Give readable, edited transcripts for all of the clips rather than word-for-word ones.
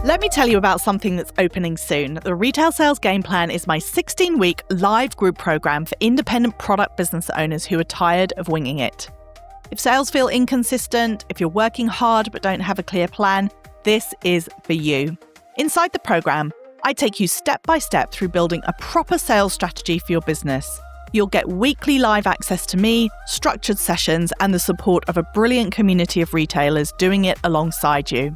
Let me tell you about something that's opening soon. The Retail Sales Game Plan is my 16-week live group program for independent product business owners who are tired of winging it. If sales feel inconsistent, if you're working hard but don't have a clear plan, this is for you. Inside the program, I take you step by step through building a proper sales strategy for your business. You'll get weekly live access to me, structured sessions, and the support of a brilliant community of retailers doing it alongside you.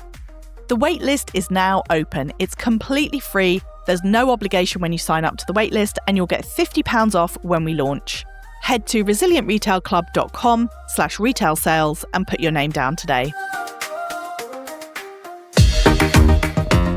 The waitlist is now open. It's completely free. There's no obligation when you sign up to the waitlist, and you'll get £50 off when we launch. Head to resilientretailclub.com/retail sales and put your name down today.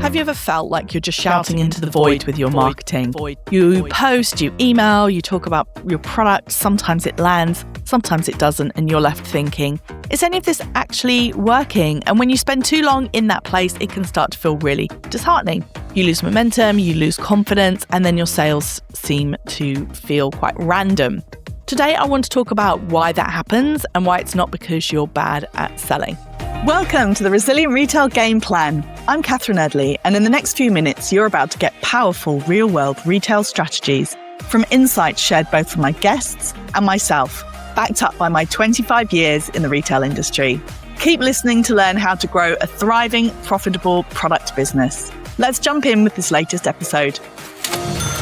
Have you ever felt like you're just shouting into the void with your marketing? You post, you email, you talk about your product. Sometimes it lands, sometimes it doesn't, and you're left thinking, is any of this actually working? And when you spend too long in that place, it can start to feel really disheartening. You lose momentum, you lose confidence, and then your sales seem to feel quite random. Today, I want to talk about why that happens and why it's not because you're bad at selling. Welcome to the Resilient Retail Game Plan. I'm Catherine Edley, and in the next few minutes, you're about to get powerful real-world retail strategies from insights shared both from my guests and myself, backed up by my 25 years in the retail industry. Keep listening to learn how to grow a thriving, profitable product business. Let's jump in with this latest episode.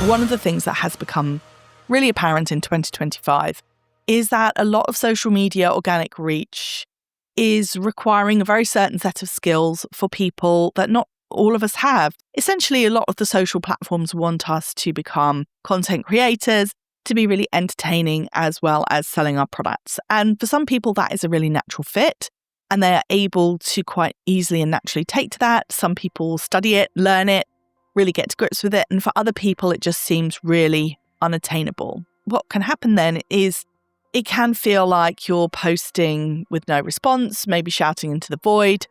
One of the things that has become really apparent in 2025 is that a lot of social media organic reach is requiring a very certain set of skills for people that not all of us have. Essentially, a lot of the social platforms want us to become content creators, to be really entertaining as well as selling our products. And for some people, that is a really natural fit, and they are able to quite easily and naturally take to that. Some people study it, learn it, really get to grips with it. And for other people, it just seems really unattainable. What can happen then is it can feel like you're posting with no response, maybe shouting into the void.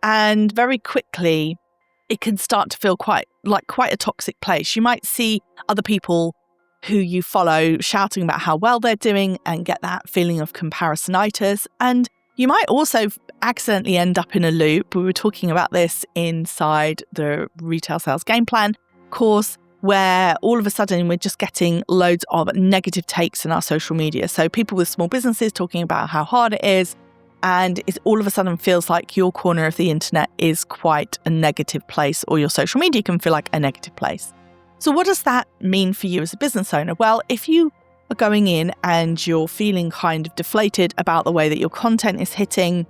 And very quickly, it can start to feel quite a toxic place. You might see other people who you follow shouting about how well they're doing and get that feeling of comparisonitis. And you might also accidentally end up in a loop. We were talking about this inside the Retail Sales Game Plan course, where all of a sudden we're just getting loads of negative takes in our social media. So people with small businesses talking about how hard it is, and it all of a sudden feels like your corner of the internet is quite a negative place, or your social media can feel like a negative place. So what does that mean for you as a business owner? Well, if you are going in and you're feeling kind of deflated about the way that your content is hitting,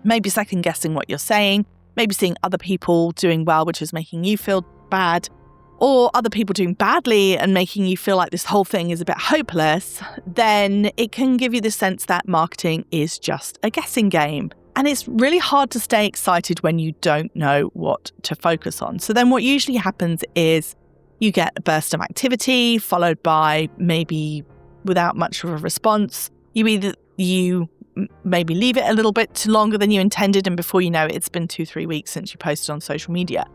maybe second guessing what you're saying, maybe seeing other people doing well, which is making you feel bad, or other people doing badly and making you feel like this whole thing is a bit hopeless, then it can give you the sense that marketing is just a guessing game. And it's really hard to stay excited when you don't know what to focus on. So then what usually happens is you get a burst of activity followed by maybe without much of a response. You maybe leave it a little bit longer than you intended, and before you know it, it's been 2-3 weeks since you posted on social media.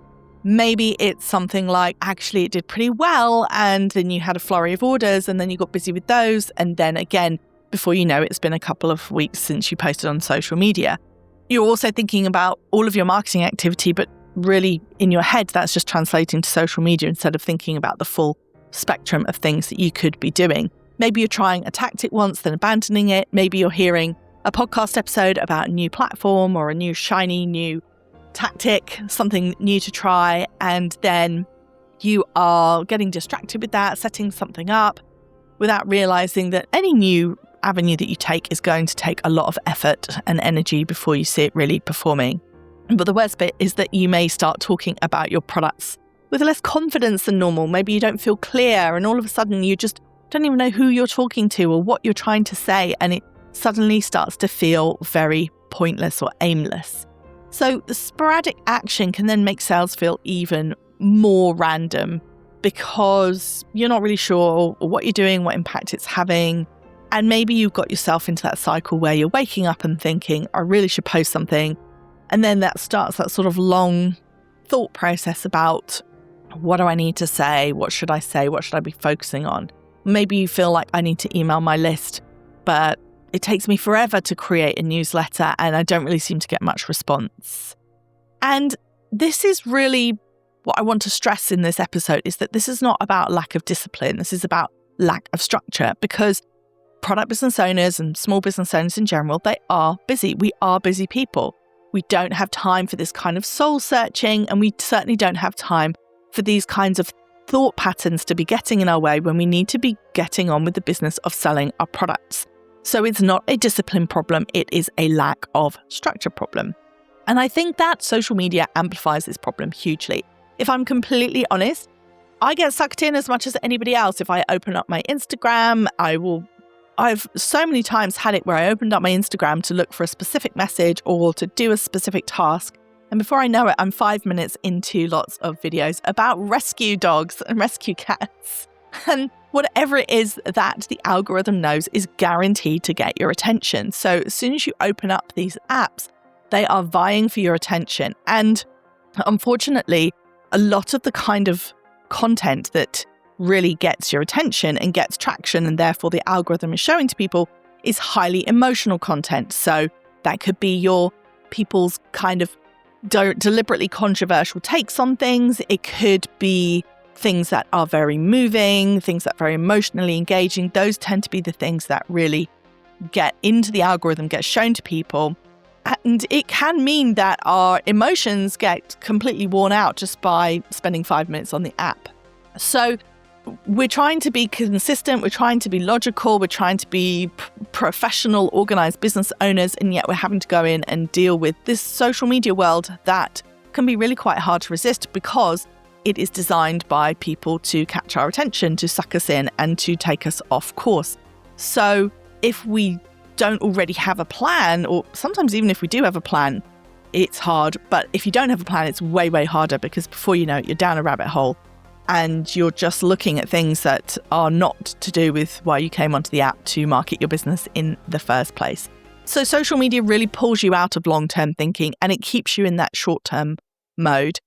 Maybe it's something like, actually, it did pretty well, and then you had a flurry of orders, and then you got busy with those. And then again, before you know it, it's been a couple of weeks since you posted on social media. You're also thinking about all of your marketing activity, but really in your head, that's just translating to social media instead of thinking about the full spectrum of things that you could be doing. Maybe you're trying a tactic once, then abandoning it. Maybe you're hearing a podcast episode about a new platform or a new shiny new tactic, something new to try, and then you are getting distracted with that, setting something up without realizing that any new avenue that you take is going to take a lot of effort and energy before you see it really performing. But the worst bit is that you may start talking about your products with less confidence than normal. Maybe you don't feel clear, and all of a sudden you just don't even know who you're talking to or what you're trying to say, and it suddenly starts to feel very pointless or aimless. So the sporadic action can then make sales feel even more random because you're not really sure what you're doing, what impact it's having. And maybe you've got yourself into that cycle where you're waking up and thinking, I really should post something. And then that starts that sort of long thought process about, what do I need to say? What should I say? What should I be focusing on? Maybe you feel like I need to email my list, but it takes me forever to create a newsletter and I don't really seem to get much response. And this is really what I want to stress in this episode, is that this is not about lack of discipline. This is about lack of structure, because product business owners and small business owners in general, they are busy. We are busy people. We don't have time for this kind of soul searching, and we certainly don't have time for these kinds of thought patterns to be getting in our way when we need to be getting on with the business of selling our products. So it's not a discipline problem, it is a lack of structure problem. And I think that social media amplifies this problem hugely. If I'm completely honest, I get sucked in as much as anybody else. If I open up my Instagram, I've so many times had it where I opened up my Instagram to look for a specific message or to do a specific task. And before I know it, I'm 5 minutes into lots of videos about rescue dogs and rescue cats. And whatever it is that the algorithm knows is guaranteed to get your attention. So as soon as you open up these apps, they are vying for your attention. And unfortunately, a lot of the kind of content that really gets your attention and gets traction, and therefore the algorithm is showing to people, is highly emotional content. So that could be your people's kind of deliberately controversial takes on things. It could be things that are very moving, things that are very emotionally engaging. Those tend to be the things that really get into the algorithm, get shown to people. And it can mean that our emotions get completely worn out just by spending 5 minutes on the app. So we're trying to be consistent, we're trying to be logical, we're trying to be professional, organized business owners, and yet we're having to go in and deal with this social media world that can be really quite hard to resist, because it is designed by people to catch our attention, to suck us in and to take us off course. So if we don't already have a plan, or sometimes even if we do have a plan, it's hard. But if you don't have a plan, it's way, way harder, because before you know it, you're down a rabbit hole and you're just looking at things that are not to do with why you came onto the app to market your business in the first place. So social media really pulls you out of long-term thinking, and it keeps you in that short-term mode.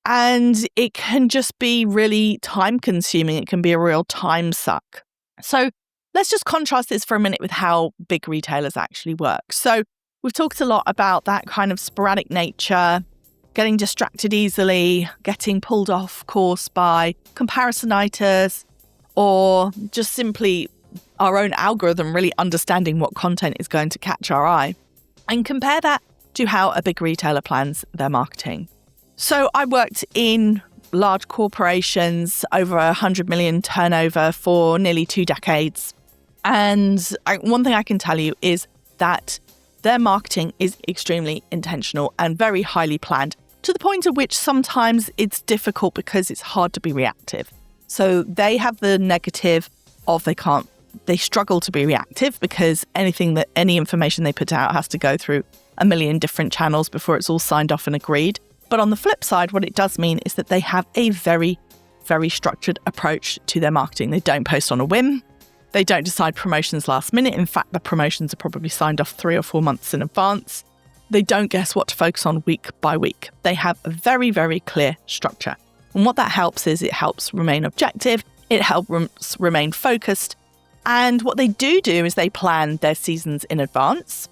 And it can just be really time-consuming. It can be a real time suck. So let's just contrast this for a minute with how big retailers actually work. So we've talked a lot about that kind of sporadic nature, getting distracted easily, getting pulled off course by comparisonitis, or just simply our own algorithm really understanding what content is going to catch our eye. And compare that to how a big retailer plans their marketing. So I worked in large corporations, over 100 million turnover for nearly 2 decades. And one thing I can tell you is that their marketing is extremely intentional and very highly planned, to the point at which sometimes it's difficult because it's hard to be reactive. So they have the negative of they struggle to be reactive, because any information they put out has to go through a million different channels before it's all signed off and agreed. But on the flip side, what it does mean is that they have a very, very structured approach to their marketing. They don't post on a whim. They don't decide promotions last minute. In fact, the promotions are probably signed off 3 or 4 months in advance. They don't guess what to focus on week by week. They have a very, very clear structure. And what that helps is it helps remain objective. It helps remain focused. And what they do is they plan their seasons in advance.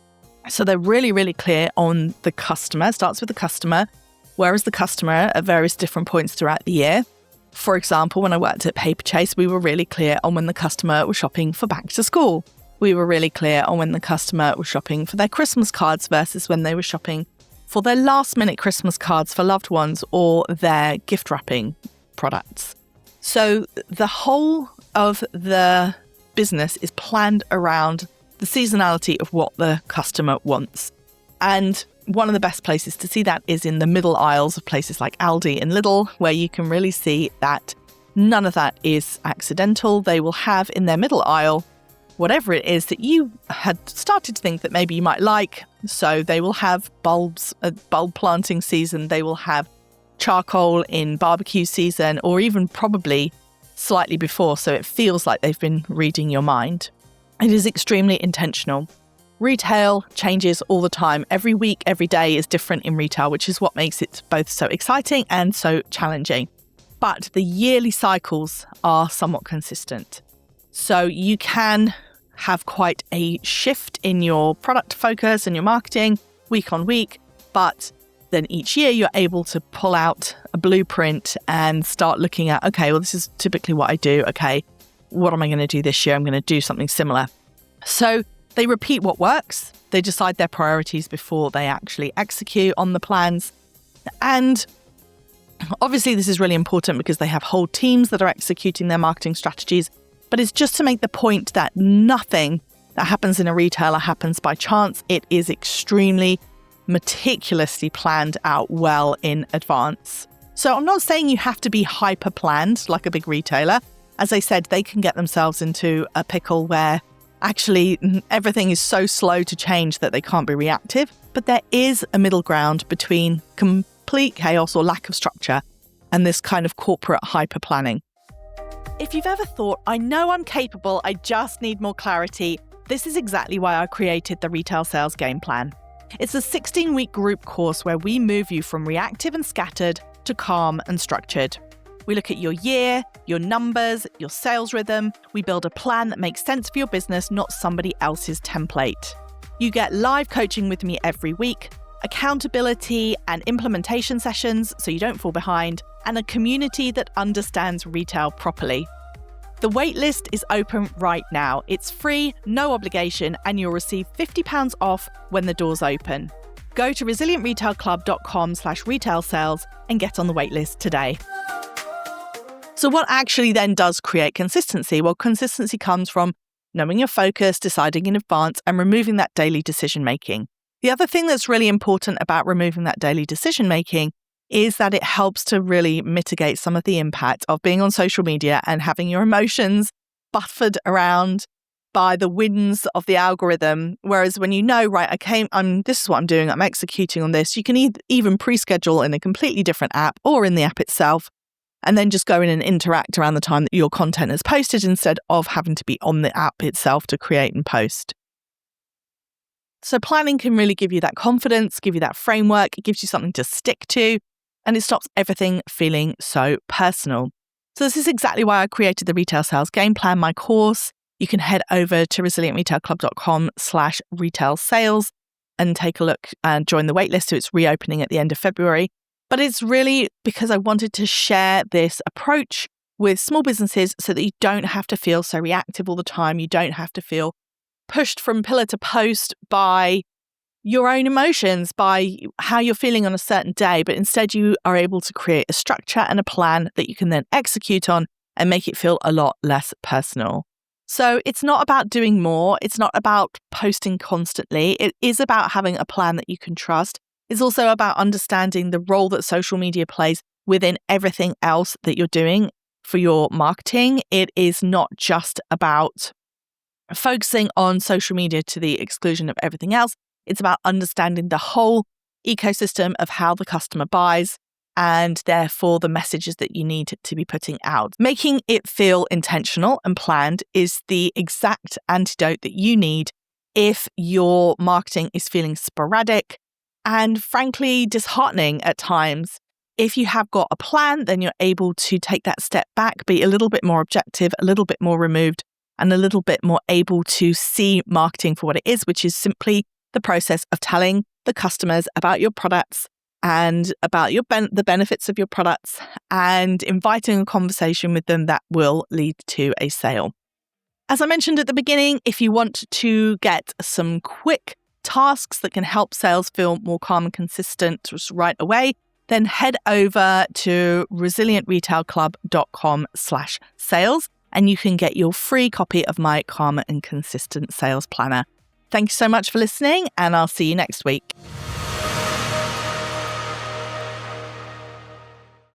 So they're really, really clear on the customer. It starts with the customer. Where is the customer at various different points throughout the year? For example, when I worked at Paperchase, we were really clear on when the customer was shopping for back to school. We were really clear on when the customer was shopping for their Christmas cards versus when they were shopping for their last-minute Christmas cards for loved ones or their gift wrapping products. So the whole of the business is planned around the seasonality of what the customer wants. And one of the best places to see that is in the middle aisles of places like Aldi and Lidl, where you can really see that none of that is accidental. They will have in their middle aisle whatever it is that you had started to think that maybe you might like. So they will have bulbs, bulb planting season. They will have charcoal in barbecue season, or even probably slightly before. So it feels like they've been reading your mind. It is extremely intentional. Retail changes all the time. Every week, every day is different in retail, which is what makes it both so exciting and so challenging. But the yearly cycles are somewhat consistent. So you can have quite a shift in your product focus and your marketing week on week, but then each year you're able to pull out a blueprint and start looking at, okay, well, this is typically what I do. Okay, what am I going to do this year? I'm going to do something similar. So they repeat what works. They decide their priorities before they actually execute on the plans. And obviously, this is really important because they have whole teams that are executing their marketing strategies. But it's just to make the point that nothing that happens in a retailer happens by chance. It is extremely meticulously planned out well in advance. So I'm not saying you have to be hyper planned like a big retailer. As I said, they can get themselves into a pickle where actually everything is so slow to change that they can't be reactive. But there is a middle ground between complete chaos or lack of structure and this kind of corporate hyper planning. If you've ever thought, I know I'm capable, I just need more clarity, this is exactly why I created the Retail Sales Game Plan. It's a 16-week group course where we move you from reactive and scattered to calm and structured. We look at your year, your numbers, your sales rhythm. We build a plan that makes sense for your business, not somebody else's template. You get live coaching with me every week, accountability and implementation sessions so you don't fall behind, and a community that understands retail properly. The waitlist is open right now. It's free, no obligation, and you'll receive £50 off when the doors open. Go to resilientretailclub.com/retail sales and get on the waitlist today. So what actually then does create consistency? Well, consistency comes from knowing your focus, deciding in advance, and removing that daily decision making. The other thing that's really important about removing that daily decision making is that it helps to really mitigate some of the impact of being on social media and having your emotions buffered around by the winds of the algorithm. Whereas when you know, right, this is what I'm doing, I'm executing on this, you can even pre-schedule in a completely different app or in the app itself, and then just go in and interact around the time that your content is posted instead of having to be on the app itself to create and post. So planning can really give you that confidence, give you that framework, it gives you something to stick to, and it stops everything feeling so personal. So this is exactly why I created the Retail Sales Game Plan, my course. You can head over to resilientretailclub.com/retail sales and take a look and join the waitlist. So it's reopening at the end of February. But it's really because I wanted to share this approach with small businesses so that you don't have to feel so reactive all the time. You don't have to feel pushed from pillar to post by your own emotions, by how you're feeling on a certain day, but instead you are able to create a structure and a plan that you can then execute on and make it feel a lot less personal. So it's not about doing more. It's not about posting constantly. It is about having a plan that you can trust. It's also about understanding the role that social media plays within everything else that you're doing for your marketing. It is not just about focusing on social media to the exclusion of everything else. It's about understanding the whole ecosystem of how the customer buys and therefore the messages that you need to be putting out. Making it feel intentional and planned is the exact antidote that you need if your marketing is feeling sporadic and frankly disheartening at times. If you have got a plan, then you're able to take that step back, be a little bit more objective, a little bit more removed, and a little bit more able to see marketing for what it is, which is simply the process of telling the customers about your products and about the benefits of your products and inviting a conversation with them that will lead to a sale. As I mentioned at the beginning, if you want to get some quick tasks that can help sales feel more calm and consistent just right away, then head over to resilientretailclub.com/sales and you can get your free copy of my Calm and Consistent Sales Planner. Thank you so much for listening, and I'll see you next week.